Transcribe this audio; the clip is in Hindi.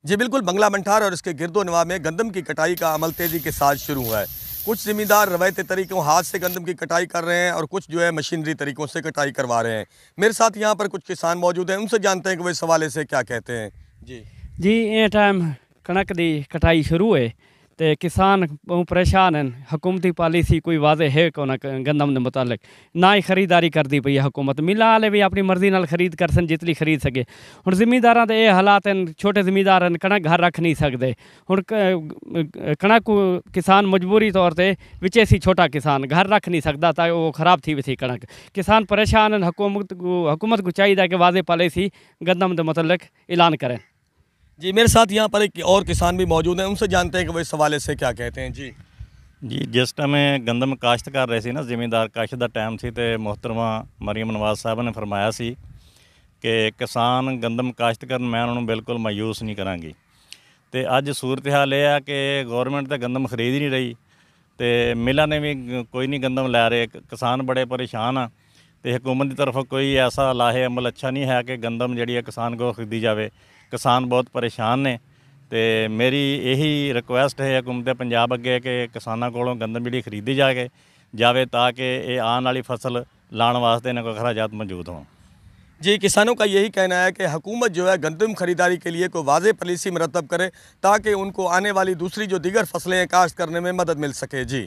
जी बिल्कुल, बंगला मंठार और इसके गिरदोनवा में गंदम की कटाई का अमल तेजी के साथ शुरू हुआ है। कुछ ज़मींदार रवायती तरीकों हाथ से गंदम की कटाई कर रहे हैं और कुछ जो है मशीनरी तरीकों से कटाई करवा रहे हैं। मेरे साथ यहाँ पर कुछ किसान मौजूद हैं, उनसे जानते हैं कि वो इस हवाले से क्या कहते हैं। जी जी ये टाइम कणक की कटाई शुरू है तो किसान बहुत परेशान हैं। हुकूमती पॉलिसी कोई वाजे है को ना गंदम के मुतालिक ना ही खरीदारी करती पई है हुकूमत। मिलां वाले भी अपनी मर्जी नाल खरीद कर सन जितनी खरीद सके। हुण जिमींदारां दे ये हालात हैं, छोटे जिमींदार हैं, कणक घर रख नहीं सकते। हुण कणक को किसान मजबूरी तौर पर विचे सी छोटा किसान घर रख नहीं सकता तो वो खराब थी थी कणक। किसान परेशान हैं। हुकूमत को चाहिए कि वाजे पॉलिसी गंदम के मुतालिक ऐलान करें। जी मेरे साथ यहाँ पर एक और किसान भी मौजूद हैं, उनसे जानते हैं कि वो इस हवाले से क्या कहते हैं। जी जिस टाइम गंदम काश्त कर रहे थे ना जिमींदार काश्त का टाइम से तो मोहतरमा मरीम नवाज साहब ने फरमाया सी कि किसान गंदम काश्त कर मैं उन्होंने बिल्कुल मायूस नहीं करांगी। तो अज सूरत हाल यह है कि गौरमेंट तो गंदम खरीद ही नहीं रही, तो मिलां ने भी कोई नहीं गंदम लै रहे। किसान बड़े परेशान आ, तो हुकूमत की तरफ कोई ऐसा लाहे अमल अच्छा नहीं है कि गंदम जी किसान को खरीदी जाए। किसान बहुत परेशान ने, तो मेरी यही रिक्वेस्ट है हुकूमत पंजाब अगे कि किसानों को गंदम जी खरीदी जाए ताकि ये आने वाली फसल लाने वास्ते इन्हें कोई अखराजात मौजूद हों। जी किसानों का यही कहना है कि हुकूमत जो है गंदम खरीदारी के लिए कोई वाज़ेह पॉलिसी मरतब करे ताकि उनको आने वाली दूसरी जो दीगर फसलें काश्त करने में मदद मिल सके। जी।